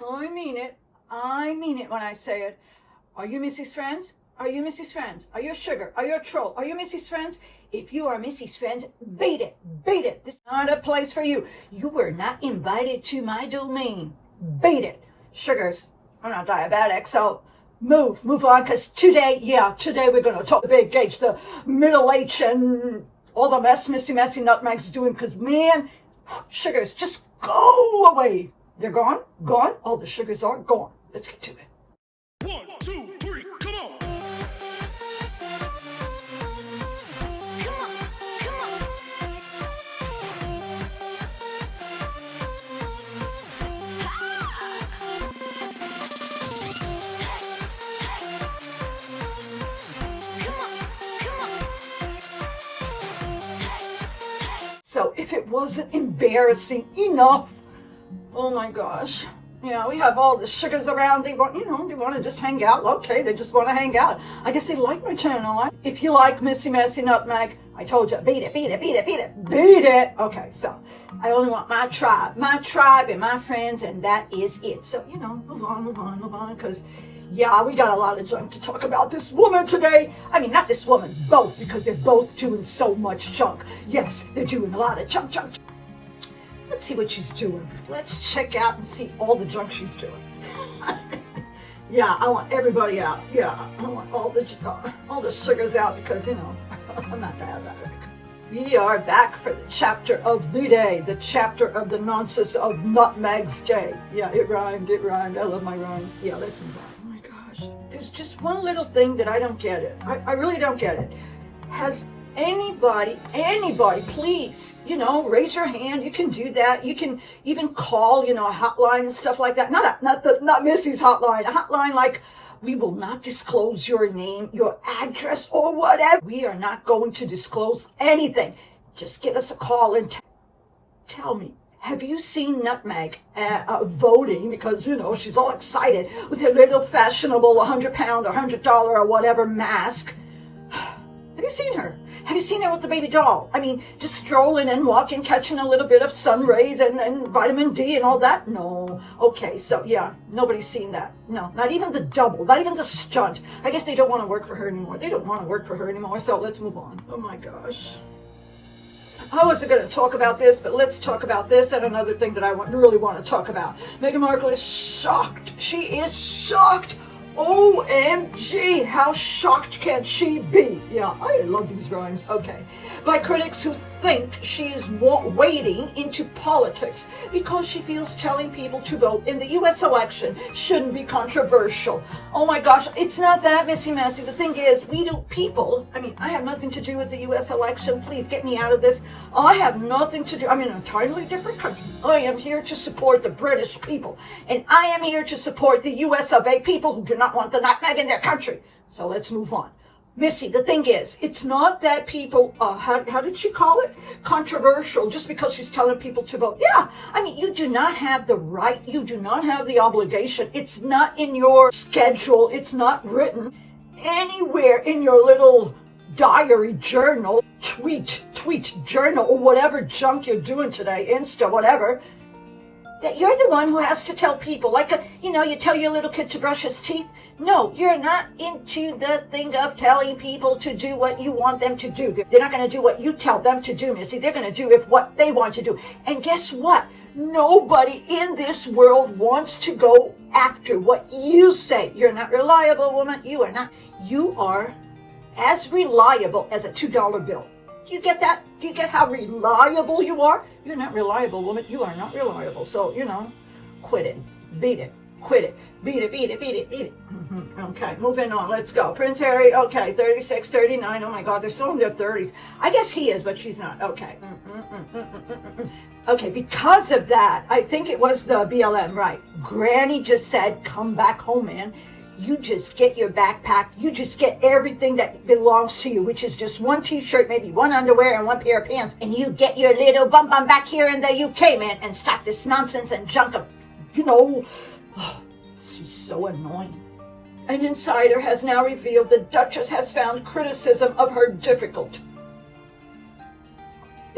I mean it. I mean it when I say it. Are you Missy's friends? Are you Missy's friends? Are you a sugar? Are you a troll? Are you Missy's friends? If you are Missy's friends, beat it. Beat it. This is not a place for you. You were not invited to my domain. Beat it. Sugars, I'm not diabetic, so move on, because today we're going to talk the big H, the middle H, and all the mess Missy Nutmeg's doing, because, man, sugars, just go away. They're gone? Gone? All the sugars are gone. Let's get to it. 1, 2, 3, come on! So if it wasn't embarrassing enough, oh my gosh. Yeah, we have all the sugars around. They want, they want to just hang out. Okay, they just want to hang out. I guess they like my channel. If you like Missy Nutmeg, I told you, beat it, beat it, beat it, beat it, beat it. Okay, so I only want my tribe and my friends, and that is it. So, move on, because, yeah, we got a lot of junk to talk about this woman today. I mean, not this woman, both, because they're both doing so much junk. Yes, they're doing a lot of junk. Let's see what she's doing. Let's check out and see all the junk she's doing. Yeah, I want everybody out. Yeah, I want all the sugars out because, I'm not diabetic. We are back for the chapter of the day, the chapter of the nonsense of Nutmeg's day. Yeah, it rhymed. I love my rhymes. Yeah, let's move on. Oh my gosh. There's just one little thing that I don't get it. I really don't get it. Has anybody, please, raise your hand. You can do that. You can even call, a hotline and stuff like that. Not Missy's hotline. A hotline like, we will not disclose your name, your address, or whatever. We are not going to disclose anything. Just give us a call and tell me. Have you seen Nutmeg voting? Because, she's all excited with her little fashionable £100 or $100 or whatever mask. Have you seen her? Have you seen her with the baby doll? I mean, just strolling and walking, catching a little bit of sun rays and vitamin D and all that? No. Okay, so yeah, nobody's seen that. No, not even the double, not even the stunt. I guess they don't want to work for her anymore. They don't want to work for her anymore, so let's move on. Oh my gosh. I wasn't going to talk about this, but let's talk about this and another thing that I really want to talk about. Meghan Markle is shocked. She is shocked. OMG, how shocked can she be? Yeah, I love these rhymes. Okay. By critics who think she is wading into politics because she feels telling people to vote in the U.S. election shouldn't be controversial. Oh my gosh, it's not that, Missy Massey. The thing is, I have nothing to do with the U.S. election. Please get me out of this. I have nothing to do. I'm in an entirely different country. I am here to support the British people. And I am here to support the U.S. of A. people who do not want the nutmeg in their country. So let's move on. Missy, the thing is, it's not that people, how did she call it? Controversial, just because she's telling people to vote. Yeah, you do not have the right, you do not have the obligation. It's not in your schedule. It's not written anywhere in your little diary, journal, tweet journal, or whatever junk you're doing today, Insta, whatever, that you're the one who has to tell people, you tell your little kid to brush his teeth. No, you're not into the thing of telling people to do what you want them to do. They're not going to do what you tell them to do, Missy. They're going to do what they want to do. And guess what? Nobody in this world wants to go after what you say. You're not reliable, woman. You are not. You are as reliable as a $2 bill. Do you get that? Do you get how reliable you are? You're not reliable, woman. You are not reliable. So, quit it. Beat it. Quit it. Beat it, beat it, beat it, beat it. Okay, moving on. Let's go. Prince Harry, okay, 36, 39. Oh my God, they're still in their 30s. I guess he is, but she's not. Okay. Okay, because of that, I think it was the BLM, right? Granny just said, come back home, man. You just get your backpack. You just get everything that belongs to you, which is just one t-shirt, maybe one underwear and one pair of pants. And you get your little bum back here in the UK, man, and stop this nonsense and junk of, she's so annoying. An insider has now revealed the Duchess has found criticism of her difficult.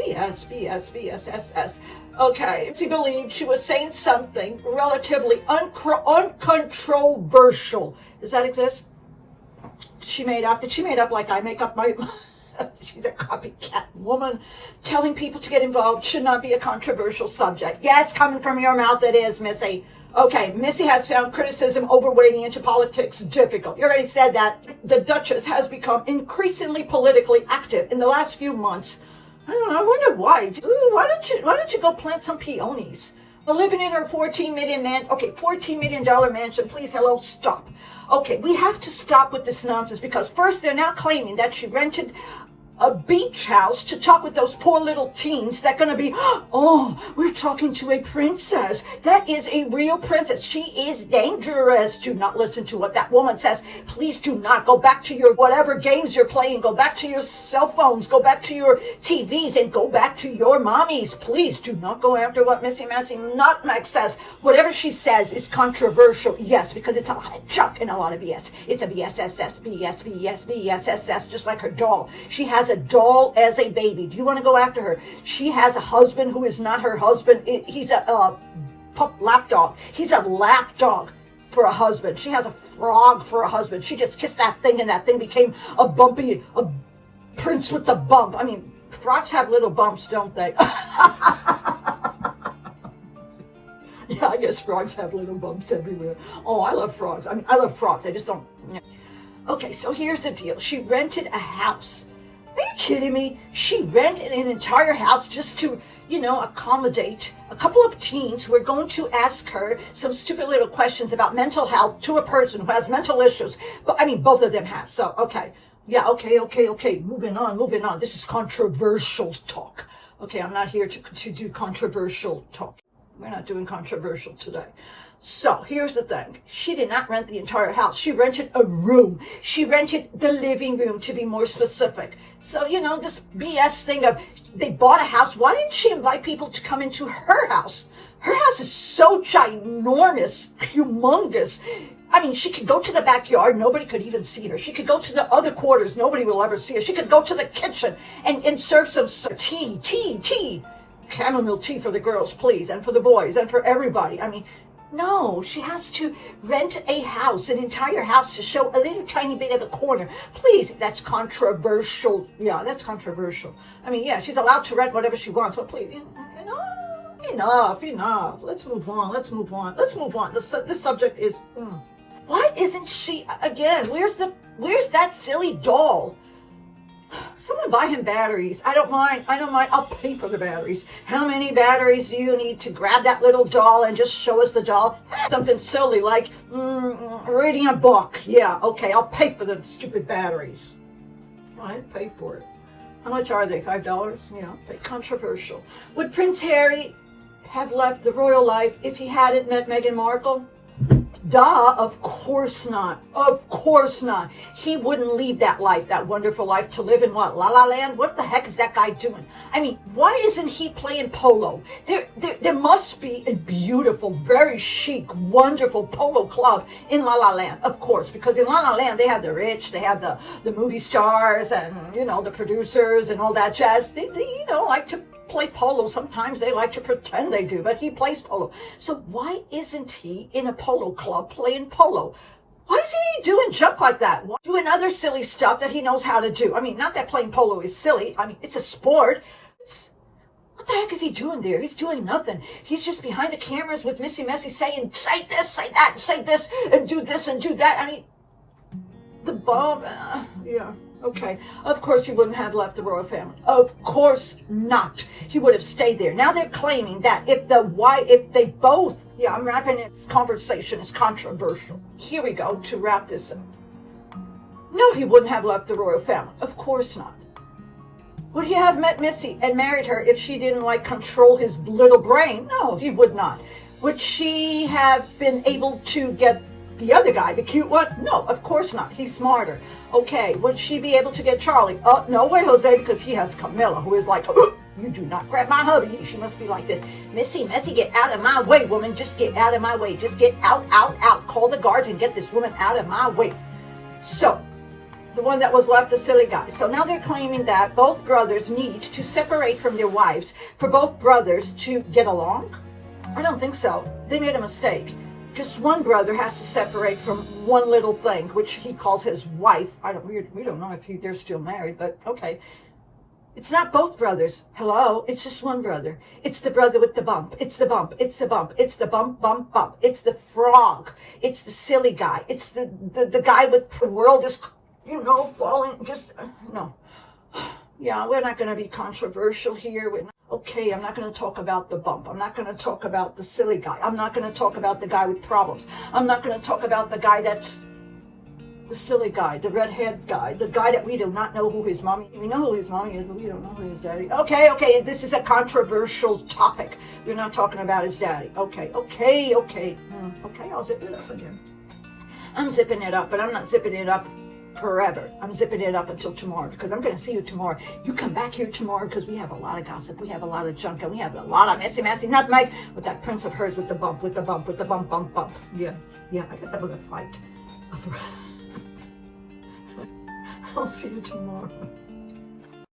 BS, BS, BS, SS. Okay, she believed she was saying something relatively uncontroversial. Does that exist? She made up. Did she made up like I make up my... She's a copycat woman. Telling people to get involved should not be a controversial subject. Yes, coming from your mouth it is, Missy. Okay, Missy has found criticism over wading into politics difficult. You already said that. The Duchess has become increasingly politically active in the last few months. I don't know, I wonder why. Why don't you go plant some peonies? Well, living in her $14 million mansion. Please, hello, stop. Okay, we have to stop with this nonsense because first they're now claiming that she rented a beach house to talk with those poor little teens that gonna be, oh, we're talking to a princess. That is a real princess. She is dangerous. Do not listen to what that woman says. Please do not go back to your whatever games you're playing. Go back to your cell phones. Go back to your TVs and go back to your mommies. Please do not go after what Missy Massey Nutmeg says. Whatever she says is controversial. Yes, because it's a lot of junk and a lot of BS. It's a BSSS, BS, BS, BSSS, just like her doll. She has a doll as a baby. Do you want to go after her? She has a husband who is not her husband. He's a lap dog. He's a lap dog for a husband. She has a frog for a husband. She just kissed that thing and that thing became a prince with the bump. I mean, frogs have little bumps, don't they? Yeah, I guess frogs have little bumps everywhere. Oh, I love frogs. I mean, I love frogs. I just don't... Okay, so here's the deal. She rented a house. Are you kidding me? She rented an entire house just to, accommodate a couple of teens who are going to ask her some stupid little questions about mental health to a person who has mental issues. But, I mean, both of them have. So, okay. Yeah, okay. Moving on. This is controversial talk. Okay, I'm not here to do controversial talk. We're not doing controversial today. So here's the thing. She did not rent the entire house. She rented a room. She rented the living room, to be more specific. So, this BS thing of they bought a house. Why didn't she invite people to come into her house? Her house is so ginormous, humongous. I mean, she could go to the backyard. Nobody could even see her. She could go to the other quarters. Nobody will ever see her. She could go to the kitchen and serve some tea. Chamomile tea for the girls, please, and for the boys, and for everybody. I mean, no, she has to rent a house, an entire house, to show a little tiny bit of a corner. Please, that's controversial. Yeah, that's controversial. I mean, yeah, she's allowed to rent whatever she wants, but please, enough. Let's move on. This subject is... Why isn't she... Again, where's that silly doll? Someone buy him batteries. I don't mind. I'll pay for the batteries. How many batteries do you need to grab that little doll and just show us the doll? Something silly like reading a book. Yeah, okay, I'll pay for the stupid batteries. I'd pay for it. How much are they? $5? Yeah, it's controversial. Would Prince Harry have left the royal life if he hadn't met Meghan Markle? Duh, of course not. Of course not. He wouldn't leave that life, that wonderful life, to live in what, La La Land? What the heck is that guy doing? I mean, why isn't he playing polo? There must be a beautiful, very chic, wonderful polo club in La La Land, of course, because in La La Land they have the rich, they have the movie stars and, the producers and all that jazz. They like to play polo. Sometimes they like to pretend they do, but he plays polo. So why isn't he in a polo club playing polo? Why isn't he doing junk like that? Why doing other silly stuff that he knows how to do? I mean, not that playing polo is silly. I mean, it's a sport. What the heck is he doing there? He's doing nothing. He's just behind the cameras with Missy Messy saying, say this, say that, say this, and do this and do that. I mean, the bomb, yeah. Okay, of course he wouldn't have left the royal family. Of course not. He would have stayed there. Now they're claiming that if they both, yeah, I'm wrapping this conversation, it's controversial. Here we go to wrap this up. No, he wouldn't have left the royal family. Of course not. Would he have met Missy and married her if she didn't control his little brain? No, he would not. Would she have been able to get the other guy, the cute one? No, of course not. He's smarter. Okay, would she be able to get Charlie? Oh, no way, Jose, because he has Camilla, who is like, oh, you do not grab my hubby. She must be like this. Missy, get out of my way, woman. Just get out of my way. Just get out. Call the guards and get this woman out of my way. So, The one that was left, the silly guy. So now they're claiming that both brothers need to separate from their wives for both brothers to get along. I don't think so. They made a mistake. Just one brother has to separate from one little thing, which he calls his wife. We don't know if they're still married, but okay. It's not both brothers. Hello? It's just one brother. It's the brother with the bump. It's the bump. It's the bump. It's the bump, bump, bump. It's the frog. It's the silly guy. It's the guy with the world is, falling. Just, no. Yeah, we're not going to be controversial here. Okay, I'm not going to talk about the bump. I'm not going to talk about the silly guy. I'm not going to talk about the guy with problems. I'm not going to talk about the guy that's the silly guy, the redhead guy, the guy that we do not know who his mommy. We know who his mommy is, but we don't know who his daddy. Okay, this is a controversial topic. We're not talking about his daddy. Okay. Okay, I'll zip it up again. I'm zipping it up, but I'm not zipping it up forever. I'm zipping it up until tomorrow, because I'm going to see you tomorrow. You come back here tomorrow, because we have a lot of gossip, we have a lot of junk, and we have a lot of messy, not Mike, with that prince of hers with the bump, with the bump, bump. Yeah, I guess that was a fight. I'll see you tomorrow.